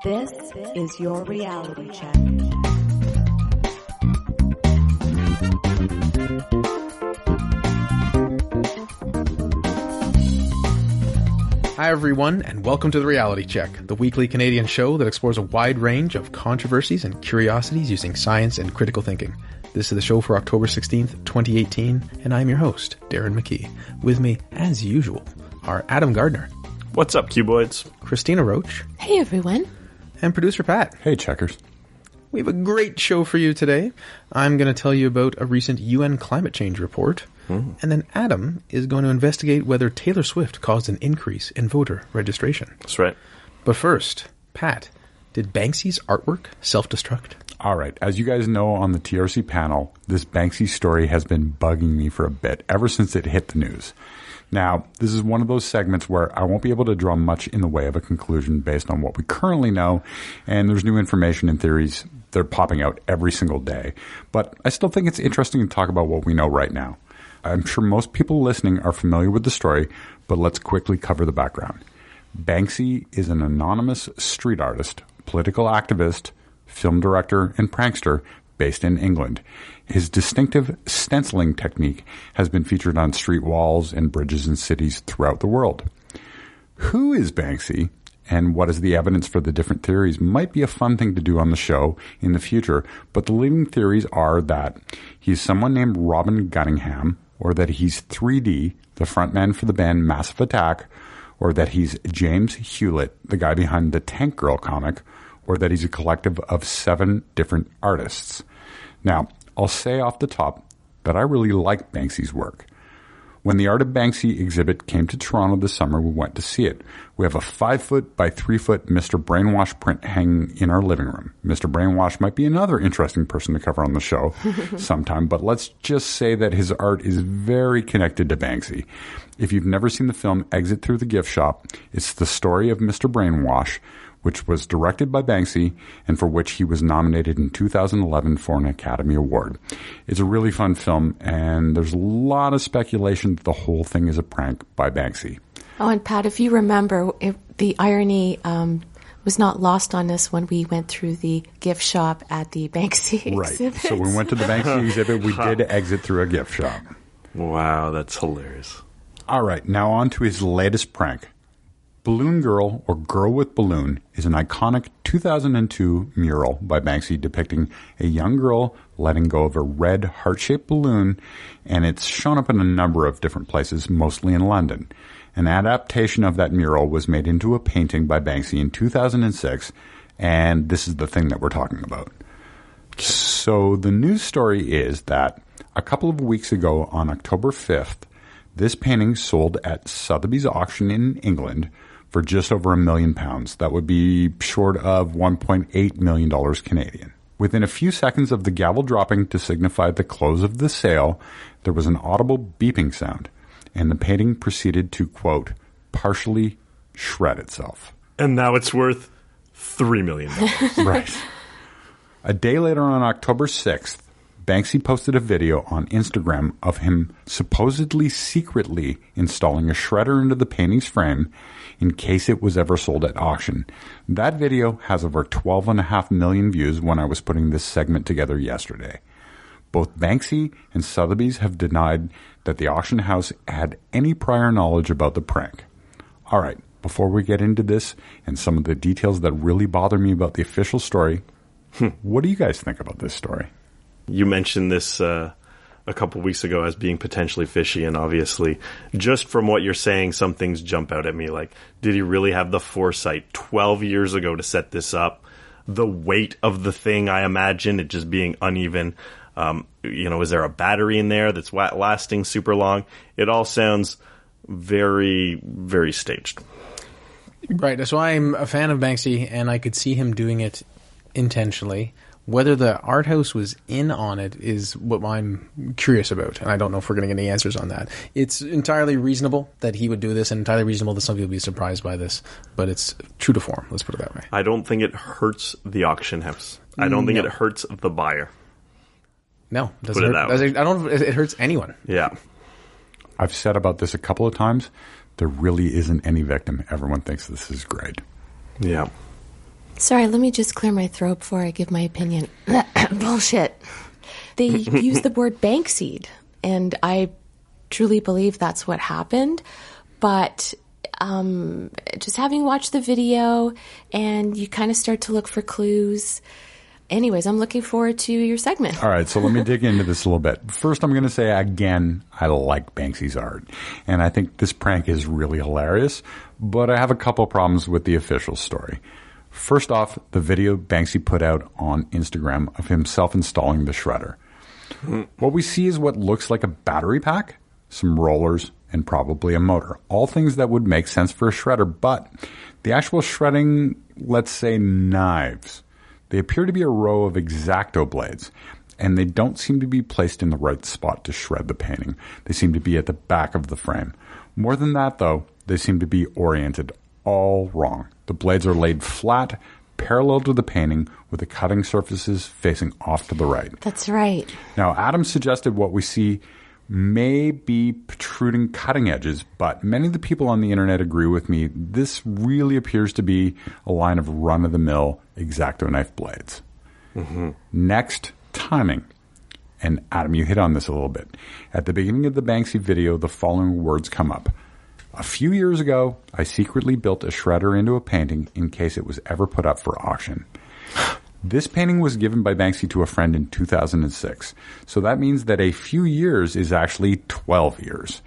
This is your reality check. Hi everyone, and welcome to The Reality Check, the weekly Canadian show that explores a wide range of controversies and curiosities using science and critical thinking. This is the show for October 16th, 2018, and I'm your host, Darren McKee. With me, as usual, are Adam Gardner. What's up, Cuboids? Christina Roach. Hey everyone. And producer Pat. Hey, checkers. We have a great show for you today. I'm going to tell you about a recent UN climate change report. And then Adam is going to investigate whether Taylor Swift caused an increase in voter registration. That's right. But first, Pat, did Banksy's artwork self-destruct? All right. As you guys know on the TRC panel, this Banksy story has been bugging me for a bit, ever since it hit the news. Now, this is one of those segments where I won't be able to draw much in the way of a conclusion based on what we currently know, and there's new information and theories. They're popping out every single day. But I still think it's interesting to talk about what we know right now. I'm sure most people listening are familiar with the story, but let's quickly cover the background. Banksy is an anonymous street artist, political activist, film director, and prankster based in England. His distinctive stenciling technique has been featured on street walls and bridges in cities throughout the world. Who is Banksy, and what is the evidence for the different theories might be a fun thing to do on the show in the future, but the leading theories are that he's someone named Robin Gunningham, or that he's 3D, the frontman for the band Massive Attack, or that he's James Hewlett, the guy behind the Tank Girl comic, or that he's a collective of 7 different artists. Now, I'll say off the top that I really like Banksy's work. When the Art of Banksy exhibit came to Toronto this summer, we went to see it. We have a 5-foot by 3-foot Mr. Brainwash print hanging in our living room. Mr. Brainwash might be another interesting person to cover on the show sometime, but let's just say that his art is very connected to Banksy. If you've never seen the film Exit Through the Gift Shop, it's the story of Mr. Brainwash, which was directed by Banksy and for which he was nominated in 2011 for an Academy Award. It's a really fun film, and there's a lot of speculation that the whole thing is a prank by Banksy. Oh, and Pat, if you remember, the irony was not lost on us when we went through the gift shop at the Banksy exhibit. Right. So we went to the Banksy exhibit. We did exit through a gift shop. Wow, that's hilarious. All right, now on to his latest prank. Balloon Girl, or Girl with Balloon, is an iconic 2002 mural by Banksy depicting a young girl letting go of a red heart-shaped balloon, and it's shown up in a number of different places, mostly in London. An adaptation of that mural was made into a painting by Banksy in 2006, and this is the thing that we're talking about. So the news story is that a couple of weeks ago, on October 5th, this painting sold at Sotheby's auction in England for just over £1 million. That would be short of $1.8 million Canadian. Within a few seconds of the gavel dropping to signify the close of the sale, there was an audible beeping sound, and the painting proceeded to, quote, partially shred itself. And now it's worth $3 million. Right. A day later, on October 6th, Banksy posted a video on Instagram of him supposedly secretly installing a shredder into the painting's frame in case it was ever sold at auction. That video has over 12.5 million views when I was putting this segment together yesterday. Both Banksy and Sotheby's have denied that the auction house had any prior knowledge about the prank. All right, before we get into this and some of the details that really bother me about the official story, what do you guys think about this story? You mentioned this a couple weeks ago as being potentially fishy, and obviously, just from what you're saying, some things jump out at me. Like, did he really have the foresight 12 years ago to set this up? The weight of the thing, I imagine, it just being uneven. Is there a battery in there that's lasting super long? It all sounds very, very staged. Right. So I'm a fan of Banksy, and I could see him doing it intentionally. Whether the art house was in on it is what I'm curious about, and I don't know if we're going to get any answers on that. It's entirely reasonable that he would do this, and entirely reasonable that some people would be surprised by this, but it's true to form, let's put it that way. I don't think it hurts the auction house. I don't think it hurts the buyer. No, it doesn't hurt. I don't know if it hurts anyone. Yeah. I've said about this a couple of times There really isn't any victim. Everyone thinks this is great. Yeah. Sorry, let me just clear my throat before I give my opinion. Bullshit. They use the word Banksied, and I truly believe that's what happened. But just having watched the video, and you kind of start to look for clues. Anyways, I'm looking forward to your segment. All right, so let me dig into this a little bit. First, I'm going to say again, I like Banksy's art, and I think this prank is really hilarious, but I have a couple problems with the official story. First off, the video Banksy put out on Instagram of himself installing the shredder. What we see is what looks like a battery pack, some rollers, and probably a motor. All things that would make sense for a shredder, but the actual shredding, let's say knives, they appear to be a row of X-Acto blades, and they don't seem to be placed in the right spot to shred the painting. They seem to be at the back of the frame. More than that, though, they seem to be oriented all wrong. The blades are laid flat, parallel to the painting, with the cutting surfaces facing off to the right. That's right. Now, Adam suggested what we see may be protruding cutting edges, but many of the people on the internet agree with me. This really appears to be a line of run-of-the-mill X-Acto knife blades. Mm-hmm. Next, timing. And Adam, you hit on this a little bit. At the beginning of the Banksy video, the following words come up. A few years ago, I secretly built a shredder into a painting in case it was ever put up for auction. This painting was given by Banksy to a friend in 2006. So that means that a few years is actually 12 years.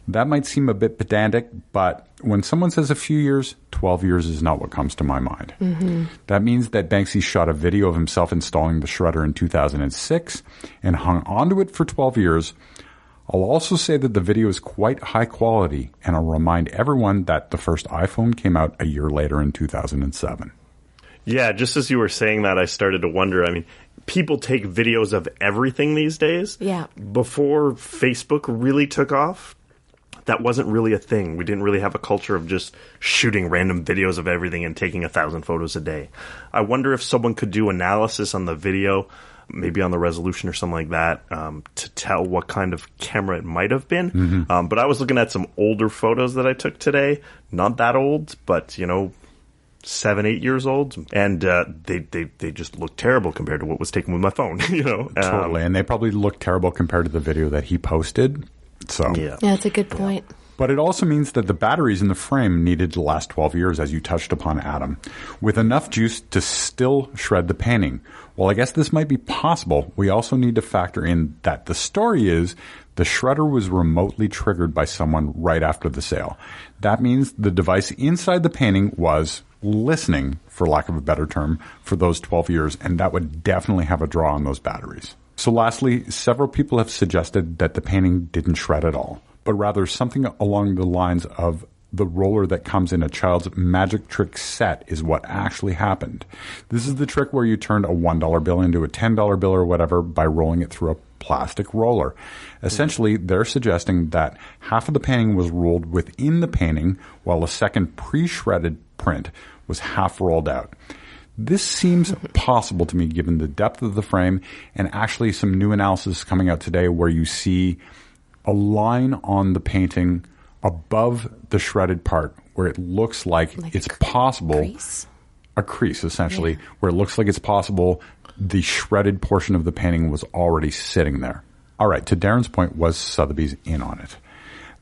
That might seem a bit pedantic, but when someone says a few years, 12 years is not what comes to my mind. Mm-hmm. That means that Banksy shot a video of himself installing the shredder in 2006 and hung onto it for 12 years. I'll also say that the video is quite high quality, and I'll remind everyone that the first iPhone came out a year later in 2007. Yeah, just as you were saying that, I started to wonder. I mean, people take videos of everything these days. Yeah. Before Facebook really took off, that wasn't really a thing. We didn't really have a culture of just shooting random videos of everything and taking 1,000 photos a day. I wonder if someone could do analysis on the video, maybe on the resolution or something like that, to tell what kind of camera it might have been. Mm-hmm. But I was looking at some older photos that I took today. Not that old, but, 7-8 years old, and they just look terrible compared to what was taken with my phone. Totally, and they probably look terrible compared to the video that he posted. So yeah, that's a good point. But it also means that the batteries in the frame needed to last 12 years, as you touched upon, Adam, with enough juice to still shred the painting. Well, I guess this might be possible. We also need to factor in that the story is the shredder was remotely triggered by someone right after the sale. That means the device inside the painting was listening, for lack of a better term, for those 12 years, and that would definitely have a draw on those batteries. So lastly, several people have suggested that the painting didn't shred at all, but rather something along the lines of the roller that comes in a child's magic trick set is what actually happened. This is the trick where you turned a $1 bill into a $10 bill or whatever by rolling it through a plastic roller. Essentially, they're suggesting that half of the painting was rolled within the painting while a second pre-shredded print was half rolled out. This seems possible to me given the depth of the frame and actually some new analysis coming out today where you see a line on the painting above the shredded part where it looks like it's possible. A crease, essentially, yeah. Where it looks like it's possible the shredded portion of the painting was already sitting there. All right, to Darren's point, was Sotheby's in on it?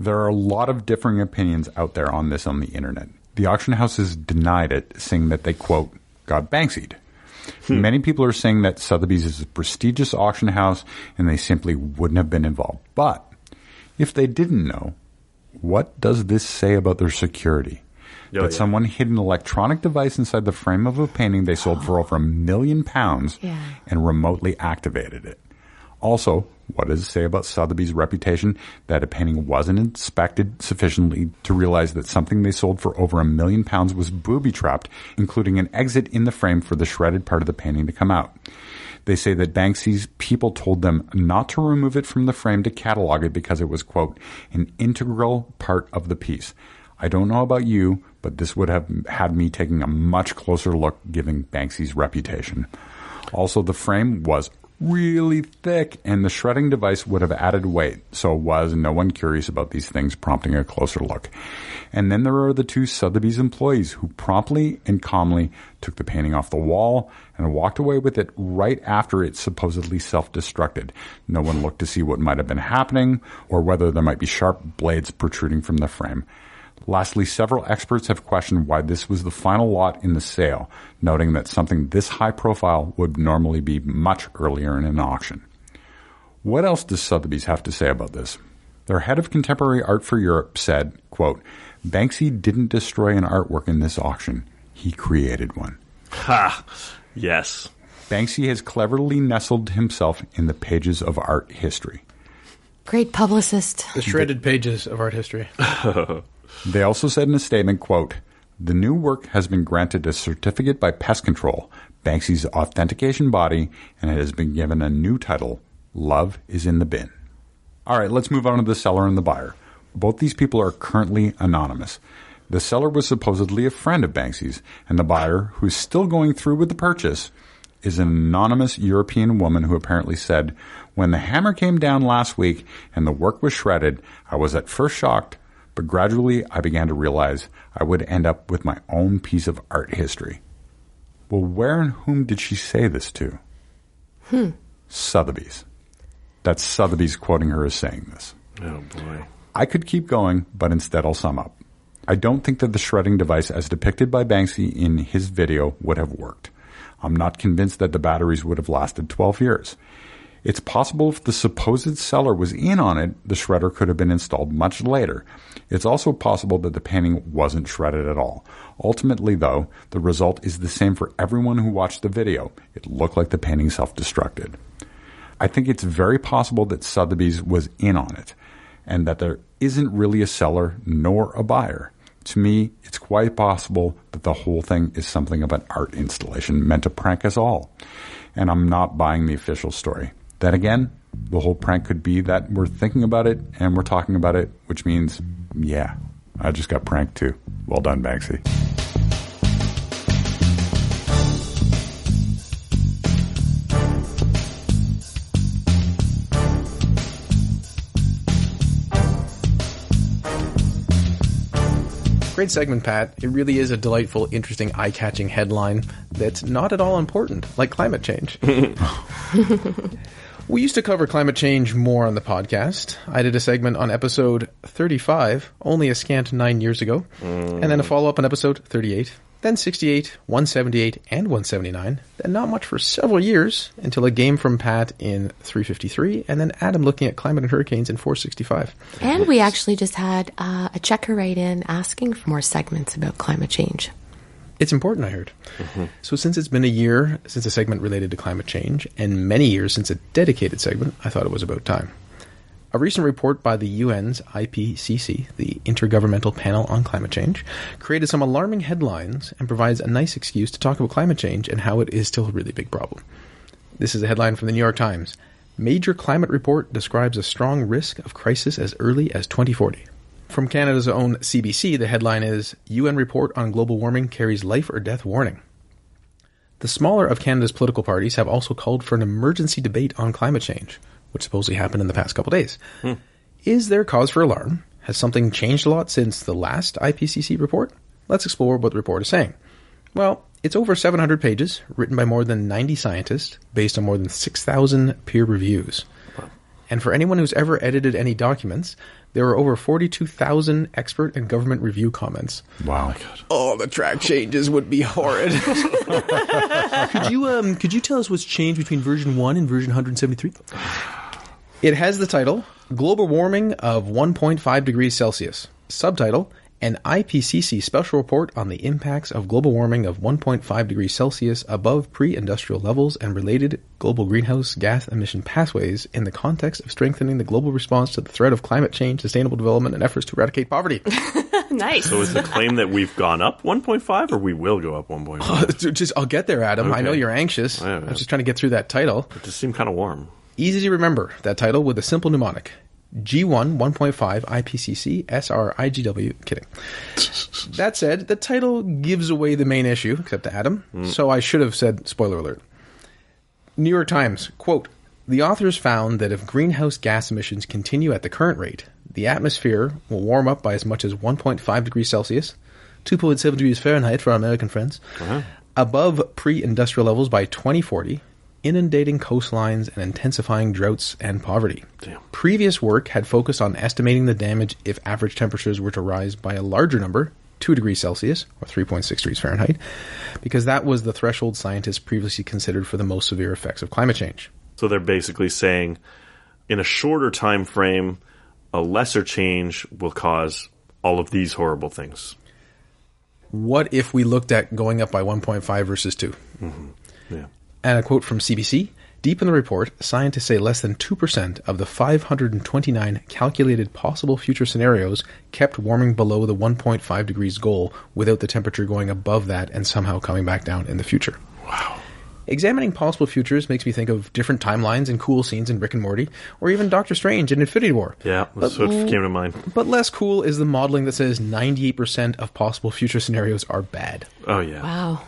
There are a lot of differing opinions out there on this on the internet. The auction houses denied it, saying that they, quote, got Banksied. Many people are saying that Sotheby's is a prestigious auction house and they simply wouldn't have been involved. But if they didn't know, what does this say about their security? That someone hid an electronic device inside the frame of a painting they sold for over £1 million and remotely activated it. Also, what does it say about Sotheby's reputation that a painting wasn't inspected sufficiently to realize that something they sold for over £1 million was booby-trapped, including an exit in the frame for the shredded part of the painting to come out? They say that Banksy's people told them not to remove it from the frame to catalog it because it was, quote, an integral part of the piece. I don't know about you, but this would have had me taking a much closer look given Banksy's reputation. Also, the frame was really thick, and the shredding device would have added weight, so was no one curious about these things prompting a closer look. And then there are the two Sotheby's employees who promptly and calmly took the painting off the wall and walked away with it right after it supposedly self-destructed. No one looked to see what might have been happening or whether there might be sharp blades protruding from the frame. Lastly, several experts have questioned why this was the final lot in the sale, noting that something this high profile would normally be much earlier in an auction. What else does Sotheby's have to say about this? Their head of contemporary art for Europe said, quote, "Banksy didn't destroy an artwork in this auction. He created one." Ha! Yes. Banksy has cleverly nestled himself in the pages of art history. Great publicist. The shredded pages of art history. They also said in a statement, quote, "The new work has been granted a certificate by Pest Control, Banksy's authentication body, and it has been given a new title, Love is in the Bin." All right, let's move on to the seller and the buyer. Both these people are currently anonymous. The seller was supposedly a friend of Banksy's, and the buyer, who's still going through with the purchase, is an anonymous European woman who apparently said, "When the hammer came down last week and the work was shredded, I was at first shocked, but gradually I began to realize I would end up with my own piece of art history." Well, where and whom did she say this to? Sotheby's. That's Sotheby's quoting her as saying this. Oh, boy. I could keep going, but instead I'll sum up. I don't think that the shredding device as depicted by Banksy in his video would have worked. I'm not convinced that the batteries would have lasted 12 years. It's possible if the supposed seller was in on it, the shredder could have been installed much later. It's also possible that the painting wasn't shredded at all. Ultimately, though, the result is the same for everyone who watched the video. It looked like the painting self-destructed. I think it's very possible that Sotheby's was in on it, and that there isn't really a seller nor a buyer. To me, it's quite possible that the whole thing is something of an art installation meant to prank us all. And I'm not buying the official story. Then again, the whole prank could be that we're thinking about it and we're talking about it, which means, yeah, I just got pranked too. Well done, Banksy. Great segment, Pat. It really is a delightful, interesting, eye-catching headline that's not at all important, like climate change. We used to cover climate change more on the podcast. I did a segment on episode 35, only a scant 9 years ago, and then a follow-up on episode 38, then 68, 178, and 179, then not much for several years, until a game from Pat in 353, and then Adam looking at climate and hurricanes in 465. And we actually just had a checker write in asking for more segments about climate change. It's important, I heard. So since it's been a year since a segment related to climate change, and many years since a dedicated segment, I thought it was about time. A recent report by the UN's IPCC, the Intergovernmental Panel on Climate Change, created some alarming headlines and provides a nice excuse to talk about climate change and how it is still a really big problem. This is a headline from the New York Times. Major climate report describes a strong risk of crisis as early as 2040. From Canada's own CBC, the headline is, UN report on global warming carries life or death warning. The smaller of Canada's political parties have also called for an emergency debate on climate change, which supposedly happened in the past couple days. Is there cause for alarm? Has something changed a lot since the last IPCC report? Let's explore what the report is saying. Well, it's over 700 pages, written by more than 90 scientists, based on more than 6,000 peer reviews. And for anyone who's ever edited any documents, there were over 42,000 expert and government review comments. Wow. Oh, the track changes would be horrid. Could you tell us what's changed between version 1 and version 173? It has the title, Global Warming of 1.5 degrees Celsius. Subtitle, An IPCC Special Report on the Impacts of Global Warming of 1.5 degrees Celsius above pre-industrial levels and related global greenhouse gas emission pathways in the context of strengthening the global response to the threat of climate change, sustainable development, and efforts to eradicate poverty. Nice. So is the claim that we've gone up 1.5 or we will go up 1.5? I'll get there, Adam. Okay. I know you're anxious. Yeah. I'm just trying to get through that title. It just seemed kind of warm. Easy to remember, that title with a simple mnemonic. G1 1.5 IPCC SRIGW. Kidding. That said, the title gives away the main issue, except to Adam, so I should have said spoiler alert. New York Times, quote, "The authors found that if greenhouse gas emissions continue at the current rate, the atmosphere will warm up by as much as 1.5 degrees Celsius, 2.7 degrees Fahrenheit for our American friends, above pre-industrial levels by 2040, inundating coastlines and intensifying droughts and poverty." Damn. Previous work had focused on estimating the damage if average temperatures were to rise by a larger number, 2 degrees Celsius, or 3.6 degrees Fahrenheit, because that was the threshold scientists previously considered for the most severe effects of climate change. So they're basically saying, in a shorter time frame, a lesser change will cause all of these horrible things. What if we looked at going up by 1.5 versus 2? Yeah. And a quote from CBC, "Deep in the report, scientists say less than 2% of the 529 calculated possible future scenarios kept warming below the 1.5 degrees goal without the temperature going above that and somehow coming back down in the future." Wow. Examining possible futures makes me think of different timelines and cool scenes in Rick and Morty, or even Doctor Strange in Infinity War. Yeah, that's what came to mind. But less cool is the modeling that says 98% of possible future scenarios are bad. Oh, yeah. Wow.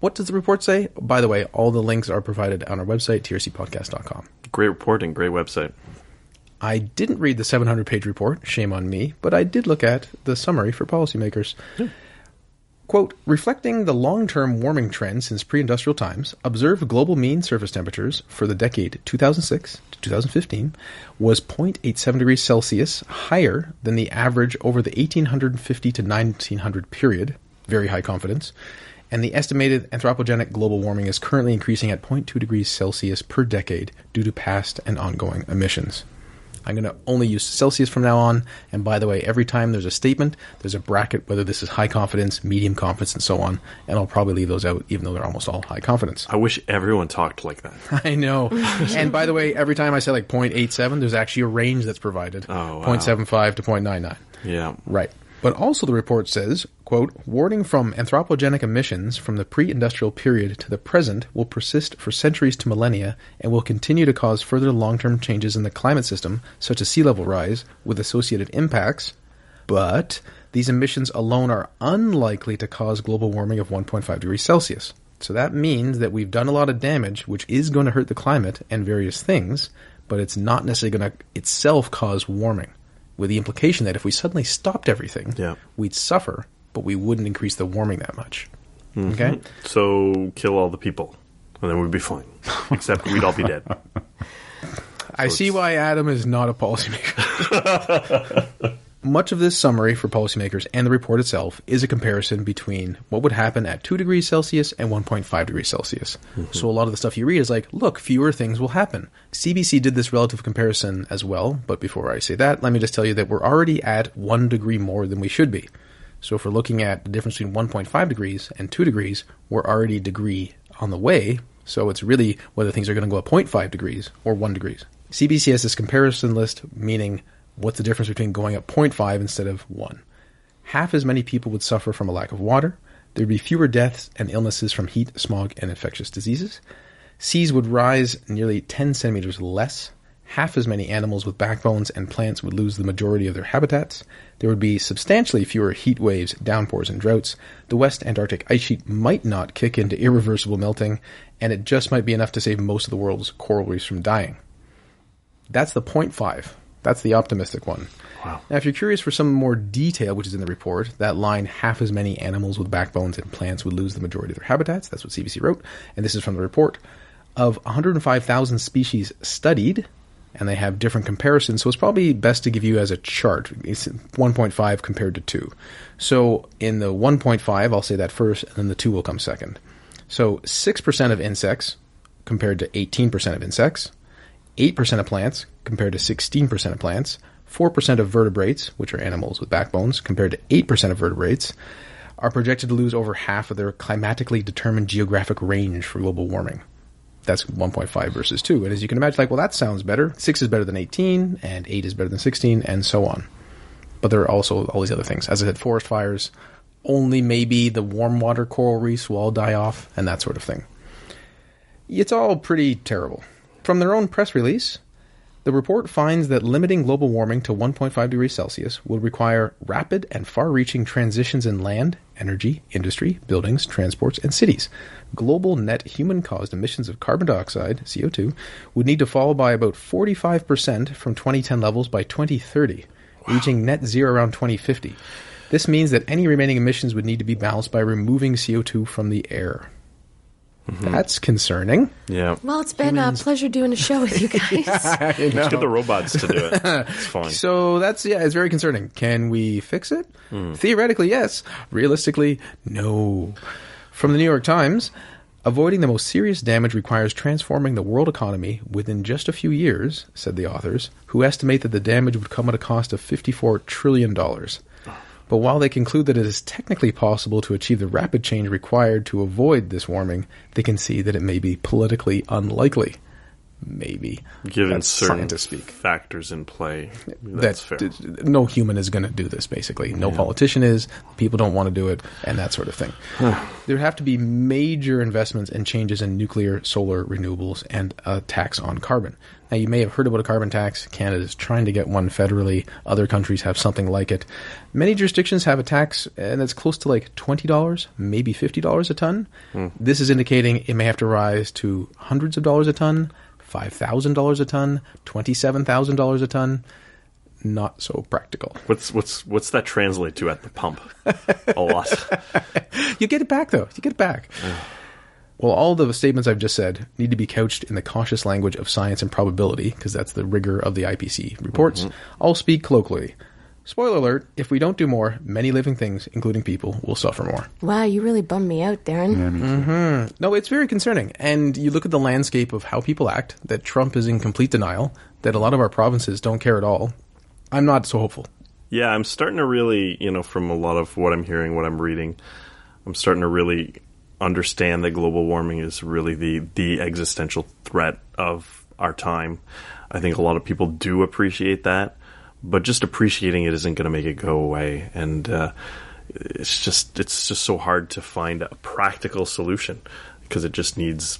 What does the report say? By the way, all the links are provided on our website, trcpodcast.com. Great reporting, great website. I didn't read the 700-page report, shame on me, but I did look at the summary for policymakers. Quote, "Reflecting the long-term warming trend since pre-industrial times, observed global mean surface temperatures for the decade 2006 to 2015 was 0.87 degrees Celsius higher than the average over the 1850 to 1900 period, very high confidence, and the estimated anthropogenic global warming is currently increasing at 0.2 degrees Celsius per decade due to past and ongoing emissions." I'm going to only use Celsius from now on. And by the way, every time there's a statement, there's a bracket, whether this is high confidence, medium confidence, and so on. And I'll probably leave those out, even though they're almost all high confidence. I wish everyone talked like that. I know. And by the way, every time I say like 0.87, there's actually a range that's provided. Oh, wow. 0.75 to 0.99. Yeah. Right. But also the report says, quote, "Warning from anthropogenic emissions from the pre-industrial period to the present will persist for centuries to millennia and will continue to cause further long-term changes in the climate system, such as sea level rise, with associated impacts. But these emissions alone are unlikely to cause global warming of 1.5 degrees Celsius. So that means that we've done a lot of damage, which is going to hurt the climate and various things, but it's not necessarily going to itself cause warming. With the implication that if we suddenly stopped everything, we'd suffer, but we wouldn't increase the warming that much." Okay? So kill all the people, and then we'd be fine. Except we'd all be dead. I see why Adam is not a policymaker. Much of this summary for policymakers and the report itself is a comparison between what would happen at 2 degrees Celsius and 1.5 degrees Celsius. So a lot of the stuff you read is like, look, fewer things will happen. CBC did this relative comparison as well, but before I say that, let me just tell you that we're already at 1 degree more than we should be. So if we're looking at the difference between 1.5 degrees and 2 degrees, we're already a degree on the way. So it's really whether things are going to go up 0.5 degrees or 1 degrees. CBC has this comparison list, meaning what's the difference between going up 0.5 instead of 1? Half as many people would suffer from a lack of water. There'd be fewer deaths and illnesses from heat, smog, and infectious diseases. Seas would rise nearly 10 centimeters less. Half as many animals with backbones and plants would lose the majority of their habitats. There would be substantially fewer heat waves, downpours, and droughts. The West Antarctic ice sheet might not kick into irreversible melting, and it just might be enough to save most of the world's coral reefs from dying. That's the 0.5. That's the optimistic one. Wow. Now, if you're curious for some more detail, which is in the report, that line, half as many animals with backbones and plants would lose the majority of their habitats. That's what CBC wrote. And this is from the report. Of 105,000 species studied, and they have different comparisons, so it's probably best to give you as a chart. It's 1.5 compared to 2. So in the 1.5, I'll say that first, and then the 2 will come second. So 6% of insects compared to 18% of insects. 8% of plants compared to 16% of plants, 4% of vertebrates, which are animals with backbones, compared to 8% of vertebrates, are projected to lose over half of their climatically determined geographic range for global warming. That's 1.5 versus 2. And as you can imagine, like, well, that sounds better. 6 is better than 18, and 8 is better than 16, and so on. But there are also all these other things. As I said, forest fires, only maybe the warm water coral reefs will all die off, and that sort of thing. It's all pretty terrible. From their own press release, The report finds that limiting global warming to 1.5 degrees Celsius will require rapid and far-reaching transitions in land, energy, industry, buildings, transports, and cities. Global net human-caused emissions of carbon dioxide, CO2, would need to fall by about 45% from 2010 levels by 2030, reaching net zero around 2050. This means that any remaining emissions would need to be balanced by removing CO2 from the air. That's concerning. Yeah. Well, it's been a pleasure doing a show with you guys. Let's get the robots to do it. It's fine. So it's very concerning. Can we fix it? Theoretically, yes. Realistically, no. From the New York Times, avoiding the most serious damage requires transforming the world economy within just a few years, said the authors, who estimate that the damage would come at a cost of $54 trillion. But while they conclude that it is technically possible to achieve the rapid change required to avoid this warming, they can see that it may be politically unlikely. Maybe. Given That's certain scientists speak. factors in play, that's fair. No human is going to do this, basically. No politician is. People don't want to do it, and that sort of thing. There have to be major investments and changes in nuclear, solar, renewables, and a tax on carbon. Now, you may have heard about a carbon tax. Canada is trying to get one federally. Other countries have something like it. Many jurisdictions have a tax, and it's close to like $20, maybe $50 a ton. This is indicating it may have to rise to hundreds of dollars a ton, $5,000 a ton, $27,000 a ton. Not so practical. What's that translate to at the pump? A lot. You get it back, though. You get it back. Well, all the statements I've just said need to be couched in the cautious language of science and probability, because that's the rigor of the IPC reports. I'll speak colloquially. Spoiler alert, if we don't do more, many living things, including people, will suffer more. Wow, you really bummed me out, Darren. Yeah, me too. No, it's very concerning. And you look at the landscape of how people act, that Trump is in complete denial, that a lot of our provinces don't care at all. I'm not so hopeful. Yeah, I'm starting to really, from a lot of what I'm hearing, what I'm reading, I'm starting to really understand that global warming is really the existential threat of our time. I think a lot of people do appreciate that, but just appreciating it isn't going to make it go away. And it's just so hard to find a practical solution because it just needs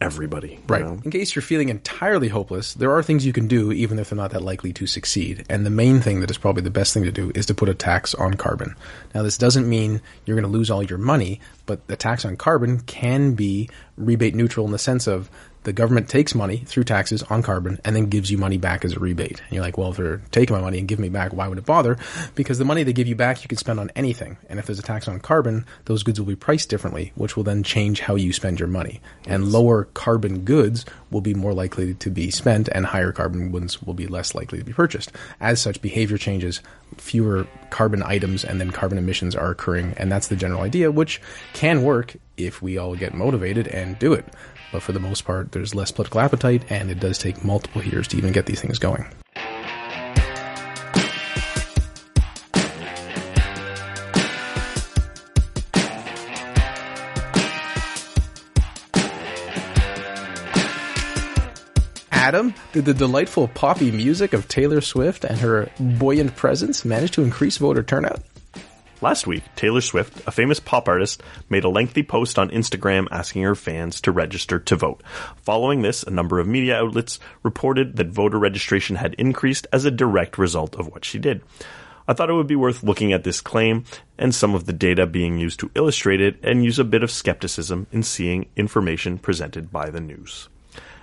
everybody. Right. In case you're feeling entirely hopeless, there are things you can do even if they're not that likely to succeed. And the main thing that is probably the best thing to do is to put a tax on carbon. Now, this doesn't mean you're going to lose all your money, but the tax on carbon can be rebate neutral in the sense of the government takes money through taxes on carbon and then gives you money back as a rebate. And you're like, well, if they're taking my money and giving me back, why would it bother? Because the money they give you back, you can spend on anything. And if there's a tax on carbon, those goods will be priced differently, which will then change how you spend your money. And lower carbon goods will be more likely to be spent and higher carbon ones will be less likely to be purchased. As such, behavior changes, fewer carbon items and then carbon emissions are occurring. And that's the general idea, which can work if we all get motivated and do it. But for the most part, there's less political appetite, and it does take multiple years to even get these things going. Adam, did the delightful poppy music of Taylor Swift and her buoyant presence manage to increase voter turnout? Last week, Taylor Swift, a famous pop artist, made a lengthy post on Instagram asking her fans to register to vote. Following this, a number of media outlets reported that voter registration had increased as a direct result of what she did. I thought it would be worth looking at this claim and some of the data being used to illustrate it and use a bit of skepticism in seeing information presented by the news.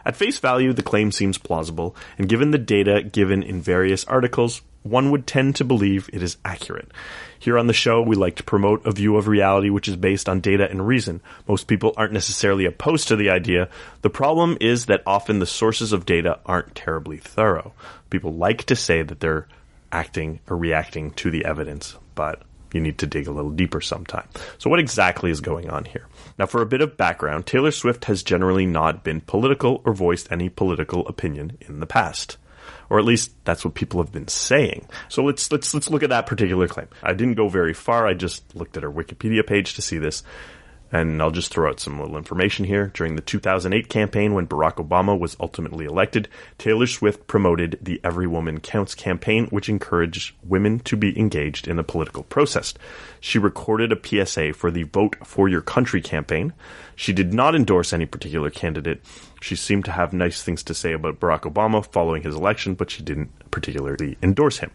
At face value, the claim seems plausible, and given the data given in various articles, one would tend to believe it is accurate. Here on the show, we like to promote a view of reality which is based on data and reason. Most people aren't necessarily opposed to the idea. The problem is that often the sources of data aren't terribly thorough. People like to say that they're acting or reacting to the evidence, but you need to dig a little deeper sometime. So what exactly is going on here? Now, for a bit of background, Taylor Swift has generally not been political or voiced any political opinion in the past. Or at least that's what people have been saying. So let's look at that particular claim. I didn't go very far. I just looked at her Wikipedia page to see this. And I'll just throw out some little information here. During the 2008 campaign, when Barack Obama was ultimately elected, Taylor Swift promoted the Every Woman Counts campaign, which encouraged women to be engaged in the political process. She recorded a PSA for the Vote for Your Country campaign. She did not endorse any particular candidate. She seemed to have nice things to say about Barack Obama following his election, but she didn't particularly endorse him.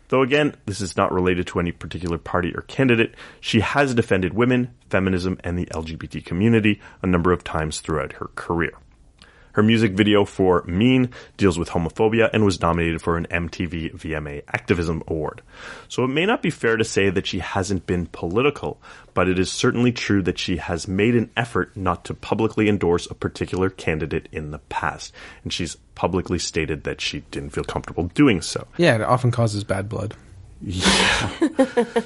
Though again, this is not related to any particular party or candidate, she has defended women, feminism, and the LGBT community a number of times throughout her career. Her music video for Mean deals with homophobia and was nominated for an MTV VMA Activism Award. So it may not be fair to say that she hasn't been political, but it is certainly true that she has made an effort not to publicly endorse a particular candidate in the past. And she's publicly stated that she didn't feel comfortable doing so. Yeah, it often causes bad blood. Yeah.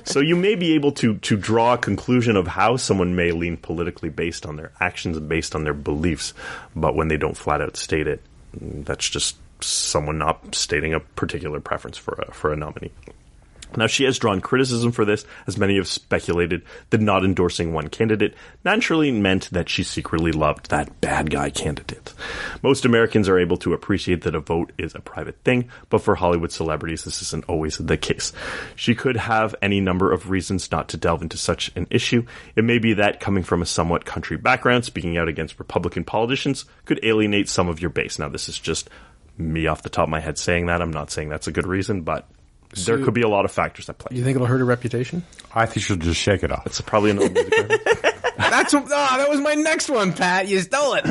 So you may be able to draw a conclusion of how someone may lean politically based on their actions and based on their beliefs, but when they don't flat out state it, that's just someone not stating a particular preference for a nominee. Now, she has drawn criticism for this, as many have speculated that not endorsing one candidate naturally meant that she secretly loved that bad guy candidate. Most Americans are able to appreciate that a vote is a private thing, but for Hollywood celebrities, this isn't always the case. She could have any number of reasons not to delve into such an issue. It may be that coming from a somewhat country background, speaking out against Republican politicians could alienate some of your base. Now, this is just me off the top of my head saying that. I'm not saying that's a good reason, but there could be a lot of factors at play. You think it'll hurt her reputation? I think she'll just shake it off. It's probably an old music that was my next one, Pat. You stole it.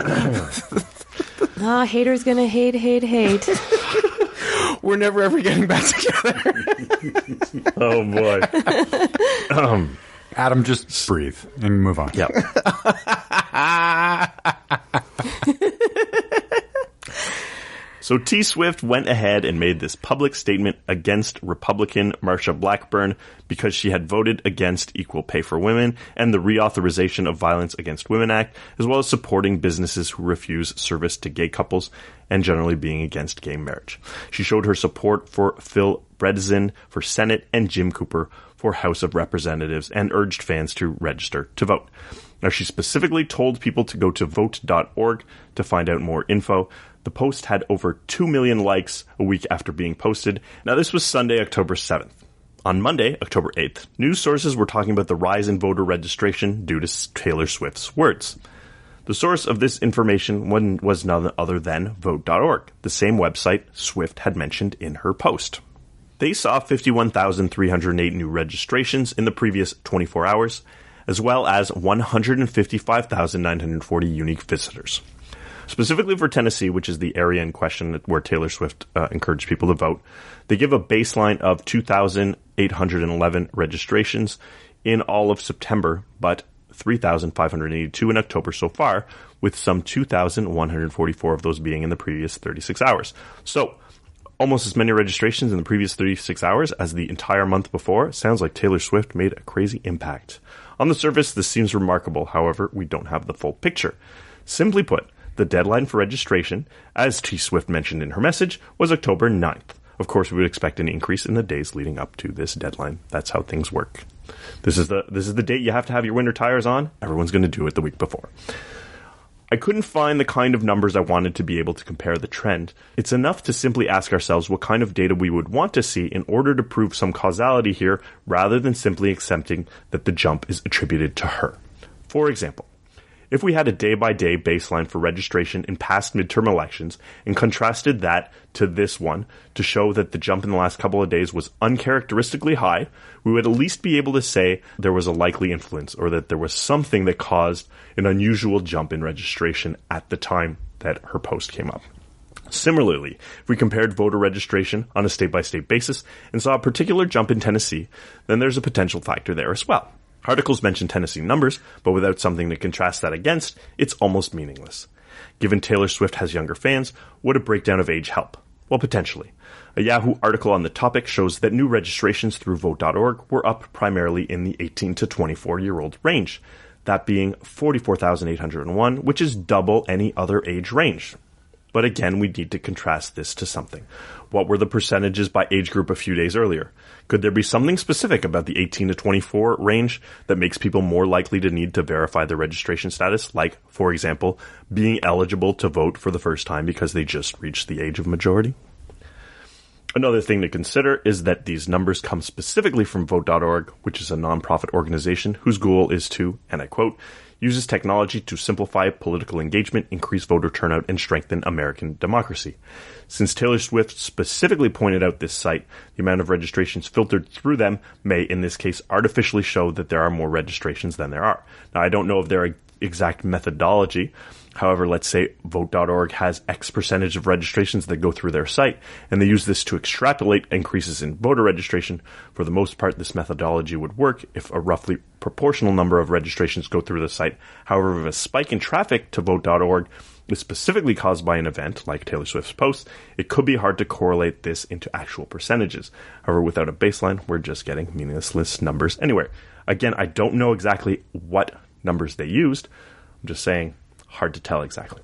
Haters gonna hate. We're never ever getting back together. Oh, boy. Adam, just breathe and move on. Yep. So T. Swift went ahead and made this public statement against Republican Marsha Blackburn because she had voted against equal pay for women and the Reauthorization of Violence Against Women Act, as well as supporting businesses who refuse service to gay couples and generally being against gay marriage. She showed her support for Phil Bredesen for Senate and Jim Cooper for House of Representatives and urged fans to register to vote. Now, she specifically told people to go to vote.org to find out more info. The post had over 2 million likes a week after being posted. Now, this was Sunday, October 7th. On Monday, October 8th, news sources were talking about the rise in voter registration due to Taylor Swift's words. The source of this information was none other than vote.org, the same website Swift had mentioned in her post. They saw 51,308 new registrations in the previous 24 hours, as well as 155,940 unique visitors. Specifically for Tennessee, which is the area in question where Taylor Swift encouraged people to vote, they give a baseline of 2,811 registrations in all of September, but 3,582 in October so far, with some 2,144 of those being in the previous 36 hours. So, almost as many registrations in the previous 36 hours as the entire month before. Sounds like Taylor Swift made a crazy impact. On the surface, this seems remarkable. However, we don't have the full picture. Simply put, the deadline for registration, as T. Swift mentioned in her message, was October 9th. Of course, we would expect an increase in the days leading up to this deadline. That's how things work. This is the date you have to have your winter tires on. Everyone's going to do it the week before. I couldn't find the kind of numbers I wanted to be able to compare the trend. It's enough to simply ask ourselves what kind of data we would want to see in order to prove some causality here, rather than simply accepting that the jump is attributed to her. For example, if we had a day-by-day baseline for registration in past midterm elections and contrasted that to this one to show that the jump in the last couple of days was uncharacteristically high, we would at least be able to say there was a likely influence or that there was something that caused an unusual jump in registration at the time that her post came up. Similarly, if we compared voter registration on a state-by-state basis and saw a particular jump in Tennessee, then there's a potential factor there as well. Articles mention Tennessee numbers, but without something to contrast that against, it's almost meaningless. Given Taylor Swift has younger fans, would a breakdown of age help? Well, potentially. A Yahoo article on the topic shows that new registrations through vote.org were up primarily in the 18 to 24-year-old range, that being 44,801, which is double any other age range. But again, we need to contrast this to something. What were the percentages by age group a few days earlier? Could there be something specific about the 18 to 24 range that makes people more likely to need to verify their registration status? Like, for example, being eligible to vote for the first time because they just reached the age of majority? Another thing to consider is that these numbers come specifically from Vote.org, which is a nonprofit organization whose goal is to, and I quote, uses technology to simplify political engagement, increase voter turnout, and strengthen American democracy. Since Taylor Swift specifically pointed out this site, the amount of registrations filtered through them may, in this case, artificially show that there are more registrations than there are. Now, I don't know of their exact methodology. However, let's say Vote.org has X percentage of registrations that go through their site, and they use this to extrapolate increases in voter registration. For the most part, this methodology would work if a roughly proportional number of registrations go through the site. However, if a spike in traffic to Vote.org is specifically caused by an event, like Taylor Swift's post, it could be hard to correlate this into actual percentages. However, without a baseline, we're just getting meaningless numbers anywhere. Again, I don't know exactly what numbers they used. I'm just saying, hard to tell exactly.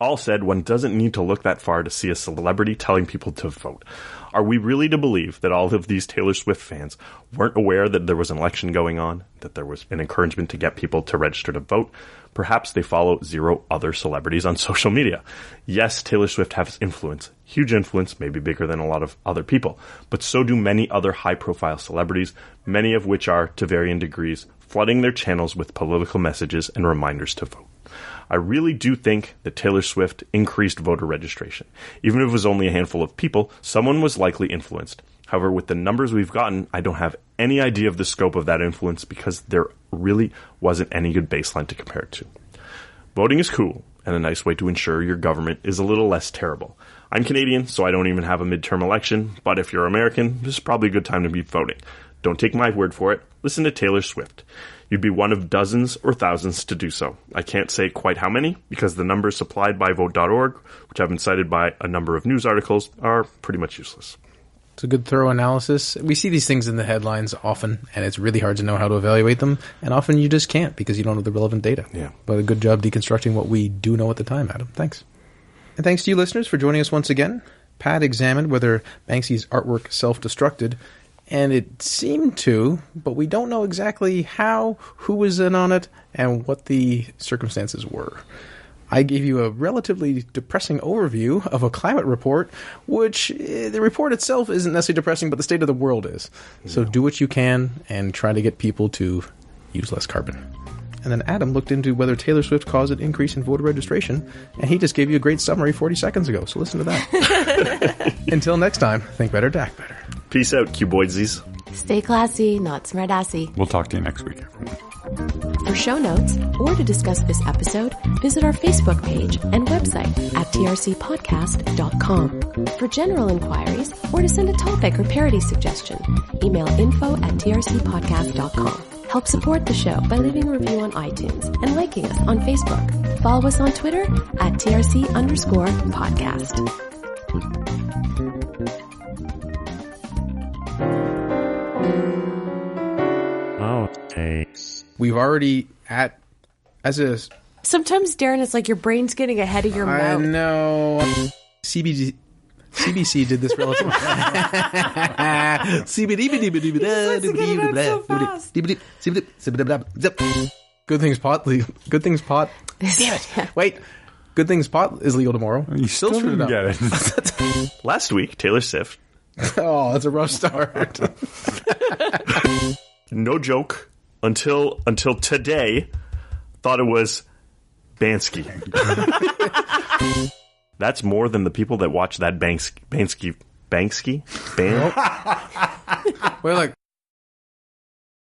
All said, one doesn't need to look that far to see a celebrity telling people to vote. Are we really to believe that all of these Taylor Swift fans weren't aware that there was an election going on, that there was an encouragement to get people to register to vote? Perhaps they follow 0 other celebrities on social media. Yes, Taylor Swift has influence, huge influence, maybe bigger than a lot of other people, but so do many other high-profile celebrities, many of which are, to varying degrees, flooding their channels with political messages and reminders to vote. I really do think that Taylor Swift increased voter registration. Even if it was only a handful of people, someone was likely influenced. However, with the numbers we've gotten, I don't have any idea of the scope of that influence because there really wasn't any good baseline to compare it to. Voting is cool and a nice way to ensure your government is a little less terrible. I'm Canadian, so I don't even have a midterm election, but if you're American, this is probably a good time to be voting. Don't take my word for it. Listen to Taylor Swift. You'd be one of dozens or thousands to do so. I can't say quite how many, because the numbers supplied by Vote.org, which have been cited by a number of news articles, are pretty much useless. It's a good thorough analysis. We see these things in the headlines often, and it's really hard to know how to evaluate them, and often you just can't because you don't have the relevant data. Yeah. But a good job deconstructing what we do know at the time, Adam. Thanks. And thanks to you listeners for joining us once again. Pat examined whether Banksy's artwork self-destructed, and it seemed to, but we don't know exactly how, who was in on it, and what the circumstances were. I gave you a relatively depressing overview of a climate report, which the report itself isn't necessarily depressing, but the state of the world is. So do what you can and try to get people to use less carbon. And then Adam looked into whether Taylor Swift caused an increase in voter registration, and he just gave you a great summary 40 seconds ago, so listen to that. Until next time, think better, act better. Peace out, cuboidsies. Stay classy, not smartassy. We'll talk to you next week, everyone. For show notes or to discuss this episode, visit our Facebook page and website at trcpodcast.com. For general inquiries or to send a topic or parody suggestion, email info@trcpodcast.com. Help support the show by leaving a review on iTunes and liking us on Facebook. Follow us on Twitter at TRC_podcast. We've already Sometimes, Darren, it's like your brain's getting ahead of your mouth. I know. CBC did this relatively. Good things pot. Damn it! Wait. Good things pot is legal tomorrow. You still didn't get it. Last week, Taylor Swift. Oh, that's a rough start. No joke. Until today, thought it was Banksy. That's more than the people that watch that Banksy. Well, like.